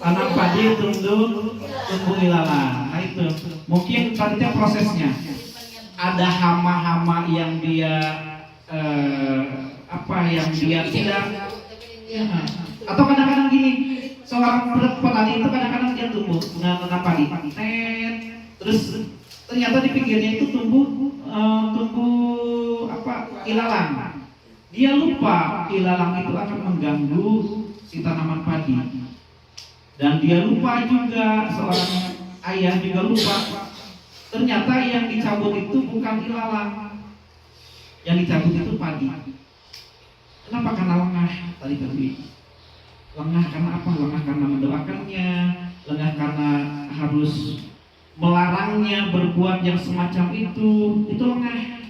Tanam padi tumbuh ilalang. Nah itu mungkin tadi teh prosesnya. Ada hama-hama yang dia apa yang dia tidak. Ya. Atau kadang-kadang gini, seorang petani itu kadang-kadang dia tumbuh menanam padi, terus ternyata di pinggirnya itu tumbuh ilalang. Dia lupa ilalang itu akan mengganggu si tanaman padi. Dan dia lupa juga, seorang ayah juga lupa. Ternyata yang dicabut itu bukan ilalang, yang dicabut itu padi. Kenapa? Karena lengah tadi. Lengah karena apa? Lengah karena mendoakannya, lengah karena harus melarangnya berbuat yang semacam itu lengah.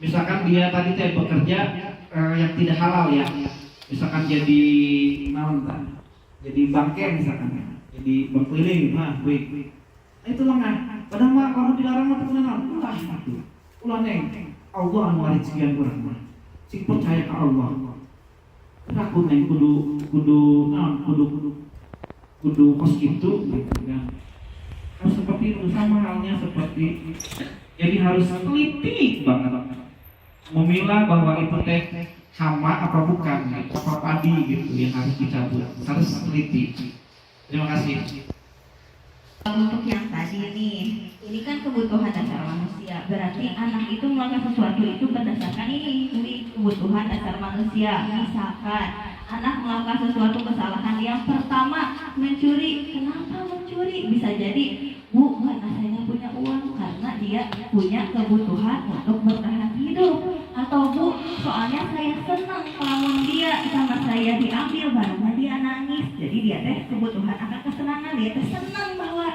Misalkan dia tadi bekerja yang tidak halal ya, misalkan jadi jadi bangke misalkan, jadi bangkeliling, itu lengah. Padahal mah kalau dilarang mah tenang, ulah neng, Allah anu ngarit sekian kurang mah, sing percaya ke Allah. Takut neng kudu kos gitu kan. Harus seperti itu, sama halnya seperti, jadi harus teliti banget memilah bahwa itu teh hama apa bukan, apa padi gitu yang harus dicabut, harus teliti. Terima kasih. Untuk yang tadi ini kan kebutuhan dasar manusia. Berarti anak itu melakukan sesuatu itu berdasarkan ini kebutuhan dasar manusia. Misalkan anak melakukan sesuatu kesalahan, yang pertama mencuri. Kenapa mencuri? Bisa jadi, Bu, karena saya punya uang, karena dia punya kebutuhan untuk bertahan hidup. Atau Bu, soalnya saya senang kalau dia sama saya diambil barangnya, dia nangis. Jadi dia teh kebutuhan akan kesenangan, dia teh senang bahwa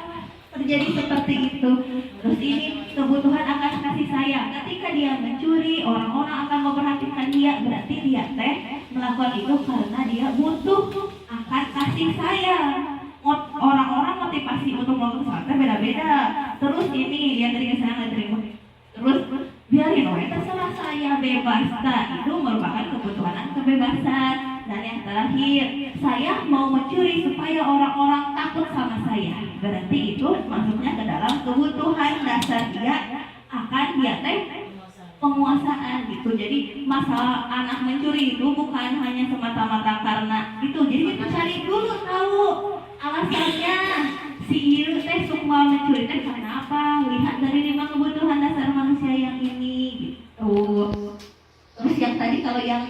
terjadi seperti itu. Terus ini kebutuhan akan kasih sayang. Ketika dia mencuri, orang-orang akan memperhatikan dia. Berarti dia teh melakukan itu karena dia butuh akan kasih sayang. Orang-orang motivasi untuk melakukan sesuatu beda-beda. Terus ini yang tadi saya nggak terima. Terus biarin orang terserah saya bebas. Nah, itu merupakan kebutuhan kebebasan. Dan yang terakhir, saya mau mencuri supaya orang-orang takut sama saya. Berarti itu masuknya ke dalam kebutuhan dasar dia akan dia teh penguasaan gitu. Jadi masalah anak mencuri itu bukan hanya semata-mata karena itu. Jadi kita cari dulu tahu alasannya si ieu teh suka mencuri teh karena apa? Lihat dari 5 kebutuhan dasar manusia yang ini gitu. Terus yang tadi kalau yang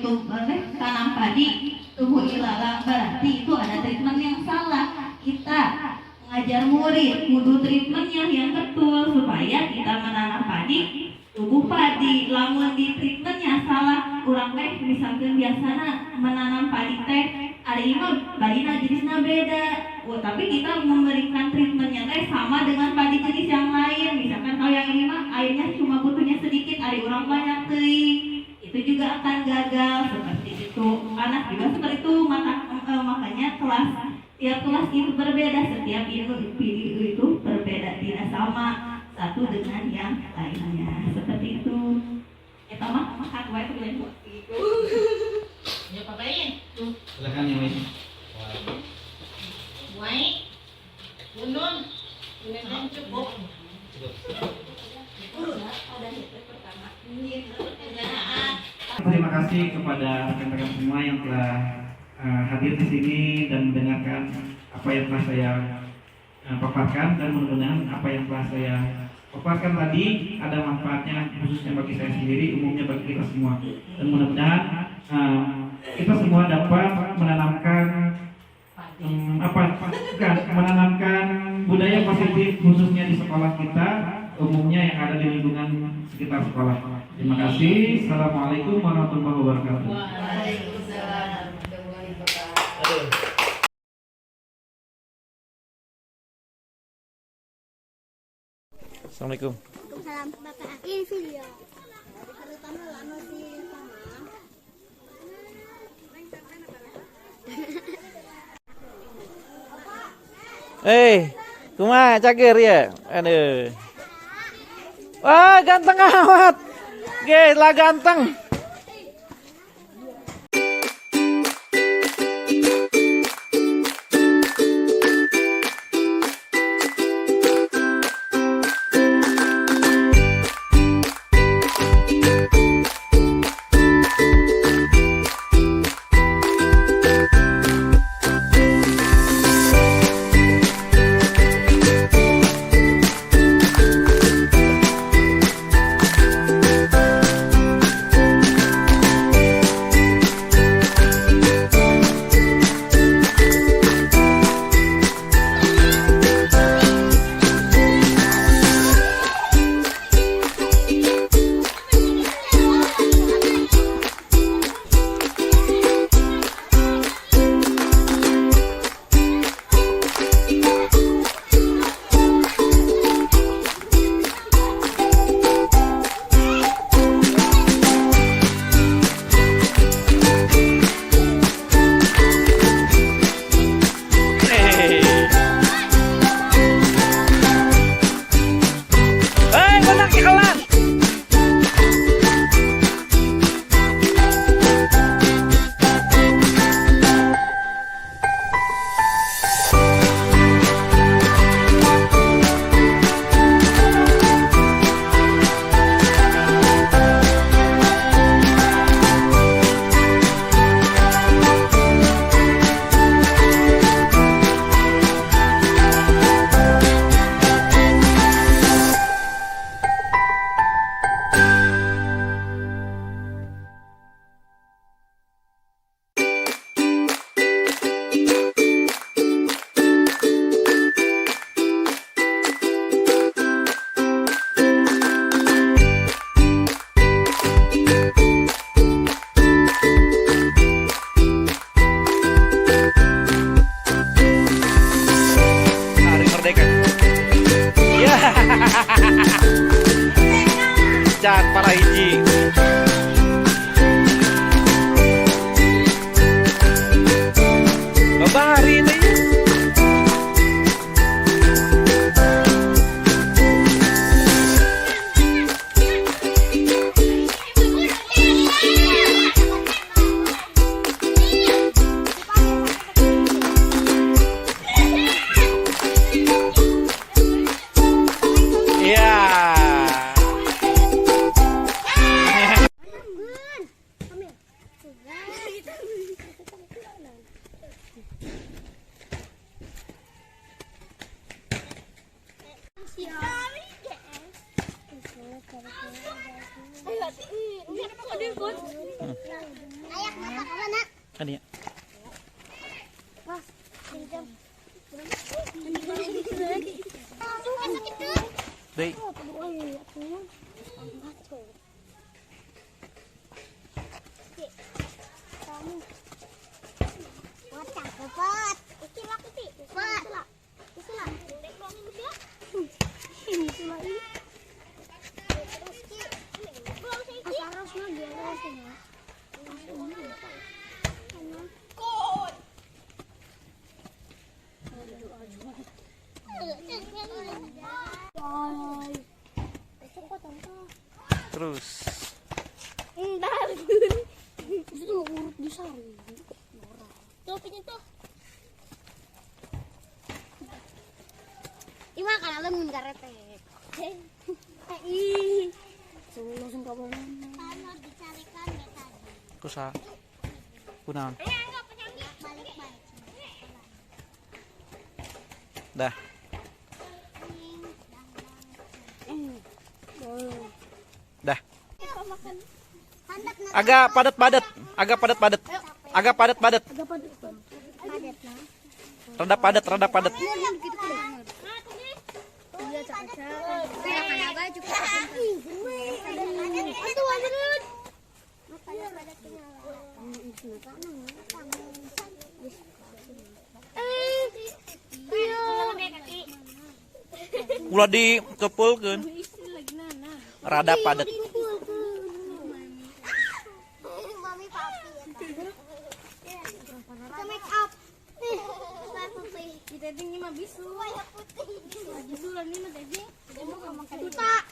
tanam padi tumbuh ilalang, berarti itu ada treatment yang salah. Kita ngajar murid kudu treatmentnya yang betul supaya kita menanam padi tumbuh padi. Lamun di treatmentnya salah, urang teh misalkan biasana menanam padi teh ari mah badina jenisnya beda. Tapi kita memberikan treatmentnya teh sama dengan padi jenis yang lain. Misalkan kalau yang ini mah airnya cuma butuhnya sedikit, ari urang banyak teuing, itu juga akan gagal seperti itu. Anak juga seperti itu, makanya tiap kelas itu berbeda, setiap individu itu berbeda, tidak sama satu dengan yang lainnya, seperti itu. Eta mah hak wae tuh gitu. Ya papain. Silakan yang lain. Wae. Bunun. Bunun cukup. Terima kasih kepada rekan-rekan semua yang telah hadir di sini dan mendengarkan apa yang telah saya paparkan, dan mudah-mudahan apa yang telah saya paparkan tadi ada manfaatnya khususnya bagi saya sendiri, umumnya bagi kita semua. Dan mudah-mudahan kita semua dapat menanamkan menanamkan budaya positif khususnya di sekolah kita, umumnya yang ada di lingkungan sekitar sekolah. Terima kasih. Assalamualaikum warahmatullahi wabarakatuh. Waalaikumsalam warahmatullahi wabarakatuh. Assalamualaikum. Waalaikumsalam. Bapak ini video. Kumaha cager ya? Aduh. Wah, ganteng amat. Ge, lah ganteng. kan ya. Mas, pinjam. Sakit tuh. Dei. Oh iya, tuh. Kamu. Wacang cepat. Istilah kuti. Istilah. Istilah. Ini istilah ini. Harusnya dia harusnya. Terus. Entar. Itu urut di sari. Tuh pintu. Ima kan alam ngarete. Ih. Langsung ke bawah. Tanah dicarikan ya tadi. Kusa. Kunaon? Balik-balik. Dah. Dah. Agak padat-padat. Agak padat-padat. Agak padat-padat. Padat lah. Rada padat, rada padat. Silakan abah juga. Aduh, lanjut. Ulah dikepulkeun. Rada padat. Mami papi ya. Make up. Kita tinggi mah bisu. Bisu lah ini mah tadi. Duta.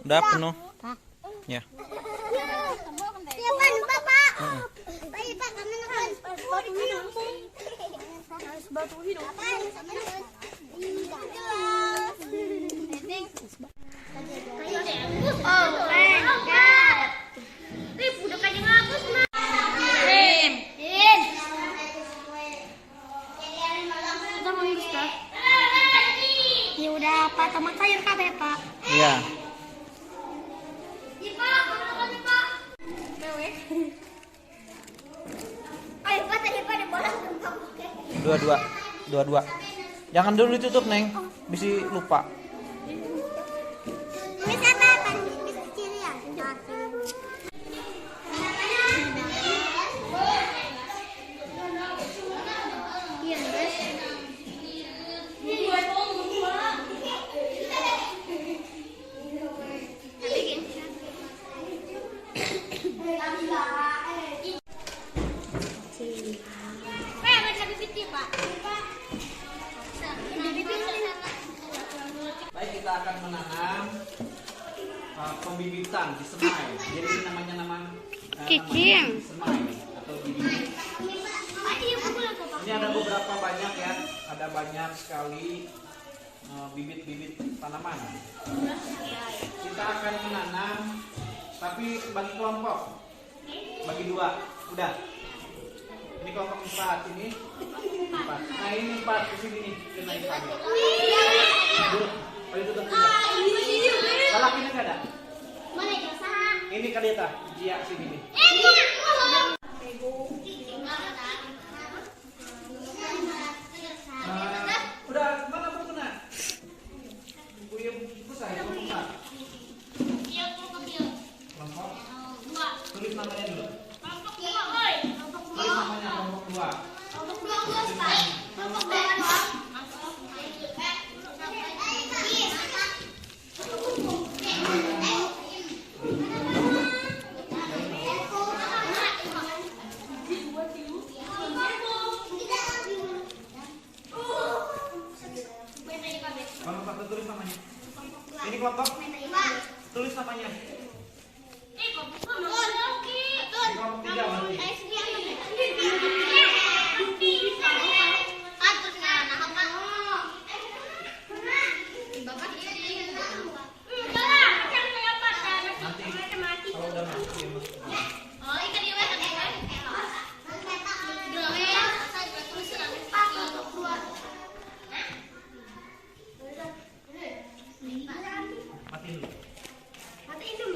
Udah penuh. Ya. Tiawan Bapak. Baik Pak, kami makan batu hidung. Batu hidung. Apaan? Oh, my God. Rip, udah kayak ngapus, Mak. Rim. Kita mau ngurus, Pak. Ya udah, Pak. Tomat sayur kabeh, Pak. Iya. Iya, Pak. Makan, Pak. Mewek. Ayo, Pak. Tadi Pak ada bola. Dua-dua. Jangan dulu ditutup, Neng. Bisa lupa. Bisa apa? Bisa kecil ya? Iya, guys. Baik, kita akan menanam pembibitan di semai. Jadi ini namanya Cicing. semai atau bibit. Ini ada beberapa banyak ya, ada banyak sekali bibit-bibit tanaman. Kita akan menanam, tapi bagi kelompok, bagi dua, udah. Ini kelompok 4, ini 4. Nah ini 4 di sini nih, kena ikan. Duduk, paling tutup dulu. Lalakinya nggak ada. Ini kadeta, Jia sini nih. Udah, mana bukunya? Buku buku saya, buku saya. Kelompok. Tulis namanya dulu. Tulis namanya kelompok 2. Kelompok 1 tulis namanya. Ini kelompok. Tulis namanya. Ini kelompok 3 berarti. Nanti kalau udah masuk ya masuk. Matiin dulu.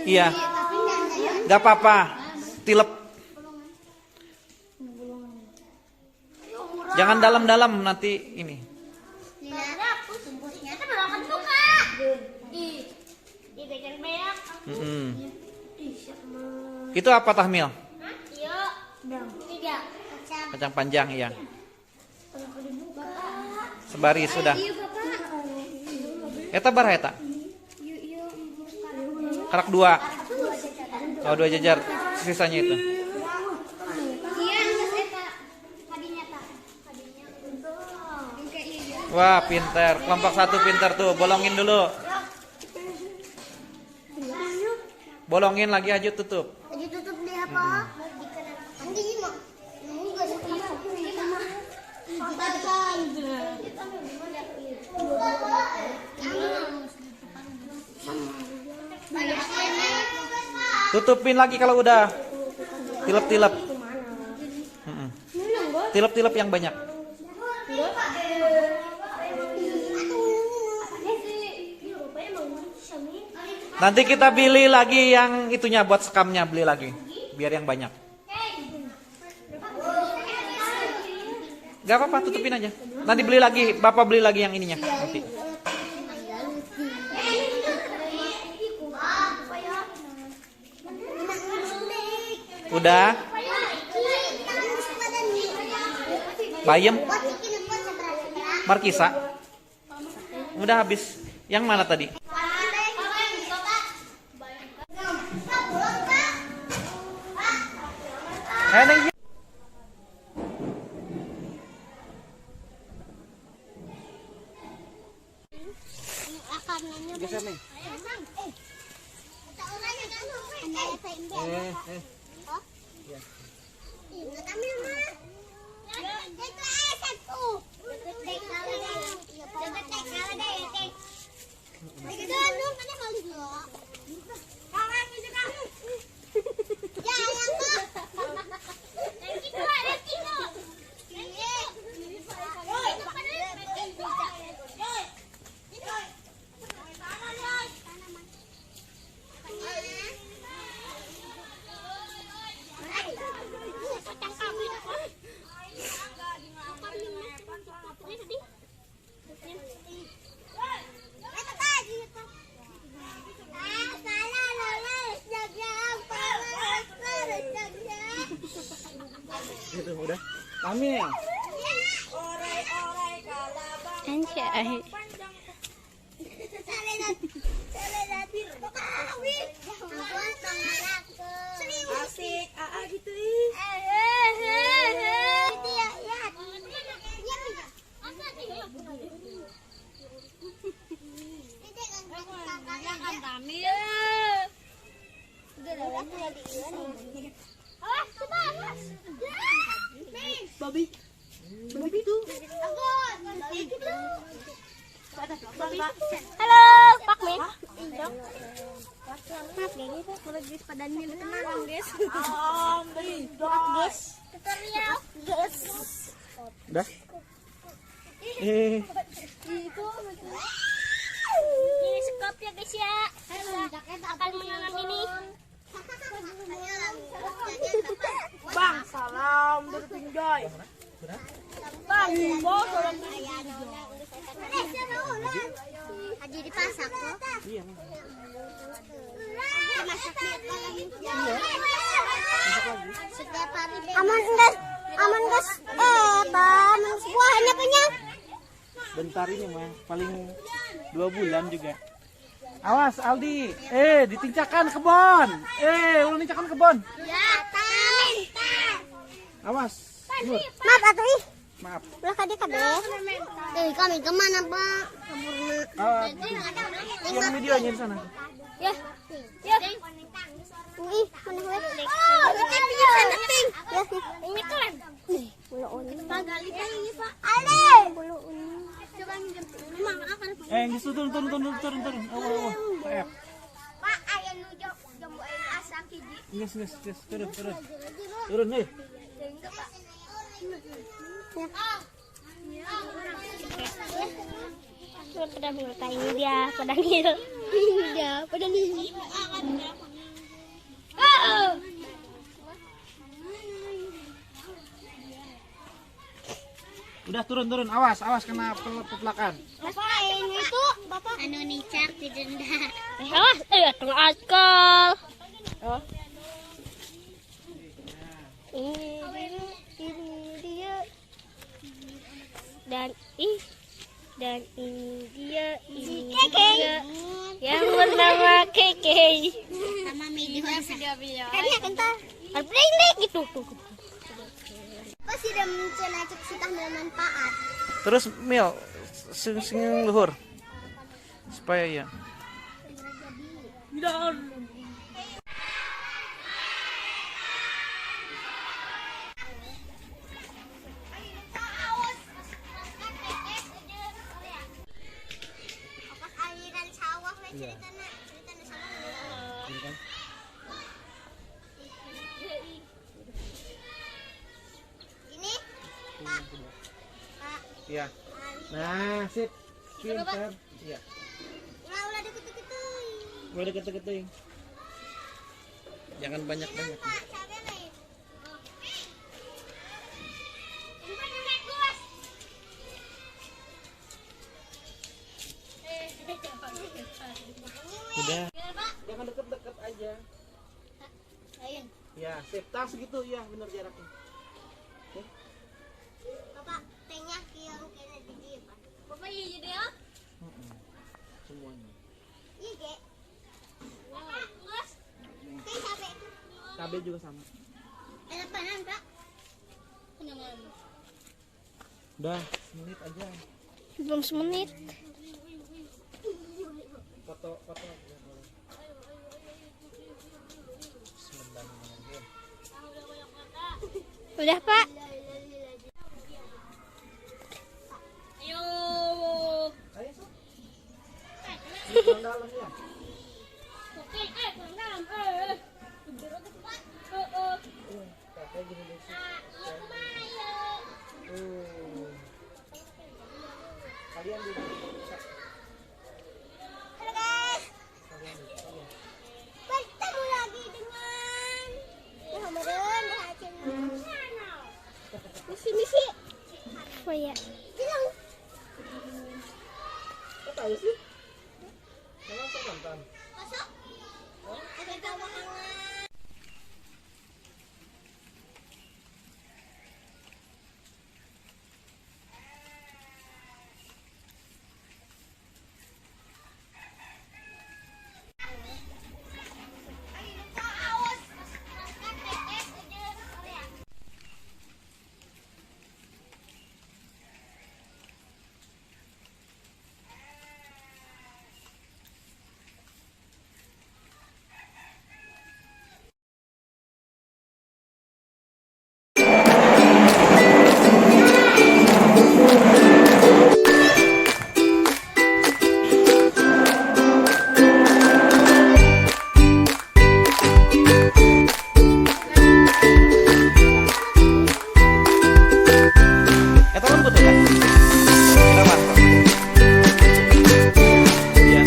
Iya. Gak apa-apa. Tilep. Jangan dalam-dalam nanti ini. Itu apa tahmil? Kacang panjang, iya. Sebaris sudah. Eta barha eta? Karak 2. Oh, 2 jajar. Sisanya itu. Wah, pinter. Kelompok 1 pinter tuh. Bolongin dulu. Bolongin lagi, Haju tutup. Lagi tutup deh apa? Ini mah. Ini gak ada Tutupin lagi kalau udah. Tilep-tilep. Tilep-tilep yang banyak. Nanti kita beli lagi yang itunya buat sekamnya, beli lagi. Biar yang banyak. Gak apa-apa, tutupin aja. Nanti beli lagi, Bapak beli lagi yang ininya. Nanti. Udah? Bayem? Markisa? Udah habis. Yang mana tadi? Neng. Geser nih. Itu udah. Kami. Anjay. Asik, gitu Babi. Babi tuh. Halo, Pak Min. Maaf guys, kalau guys pada nih kenalan guys. Guys. Tutorial. Guys. Udah? Ini skop ya guys ya. Akan menanam ini. Bang, salam dari Pinjai. Bang, bos salam dari Haji dipasak kok. Iya. Setiap hari. Aman guys. Aman buahnya punya. Bentar ini mah, paling 2 bulan juga. Awas Aldi, ditincakkan kebon. Ulang tincakkan kebon. Ya, minta. Awas. Nur. Maaf atuh ih. Maaf. Ulah kade. Kami kemana, Pak? Yang videonya di sana. Ya. Ih, mana gue? Oh, penting. Ya, ini keren. Bulu unik. Pagali ini, Pak. Ale. Bulu unik. Coba minjem. Memang akan. Turun. Awas. Pak, aya nu jambu air asam hiji. Nges, turun. Turun nih. Pada ini dia, pada nil. Dia, pada nil. Udah turun, awas kena peplakan. Bapak ini itu bapak anu nicak di denda. Awas, tengah askal. Ini dia. Dan ini dia, yang bernama Keke. Sama Midi Hosa. Kan kental. Alpring gitu tuh. Pas sudah mencena cek sitah bermanfaat. Terus Mil, sing luhur. Supaya ya. Pas aliran sawah we ceritana sawah. Ini Pak. Pak. Iya. Nah, sip. Pintar. Iya. Ulah deket-deket euy. Boleh deket-deketin. Jangan banyak-banyak. Pak, cabe we. Umpan naik gos. Udah. Jangan deket-deket aja. Ayo. Ya, sip. Tas segitu ya, bener jaraknya. Bapak, tehnya yang kena di dia, Pak. Bapak iya jadi ya? Semuanya. Iya, Ge. Bapak, gos. Teh cabe itu. Cabai juga sama. Panan, Pak. Udah, menit aja. Belum semenit. Foto. Ya, boleh. Bismillahirrahmanirrahim. Udah, Pak. Ayo. Ayo, Sob. Ini kurang dalam ya. Oke, kurang dalam. Pakai gini deh. Kalian juga bisa. Halo, guys. Kalian. Bertemu lagi dengan Muhammadun Hacim. Misi. Oh ya. Bilang Kok tahu sih? Memang nonton. masuk. Ada tamu hangat. Eta lembut ya kan? Kita mantap. Iya.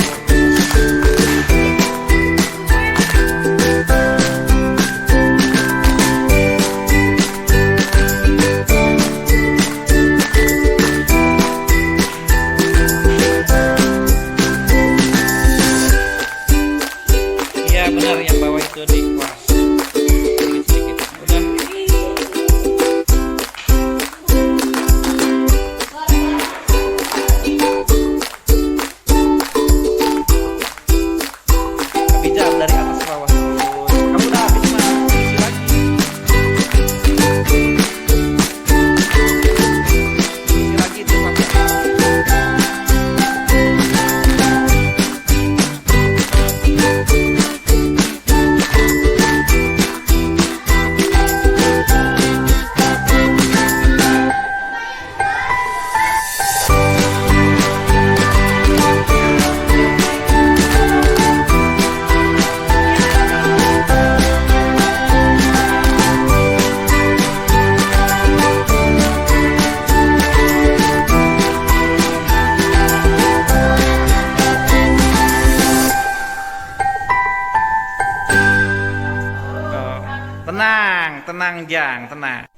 Iya benar yang bawah itu dikuas. Sedikit-sedikit. Udah. Bijak dari atas ke bawah. Kamu udah habis mah, isi lagi. Isi lagi itu pakai. Tenang, Jang, tenang.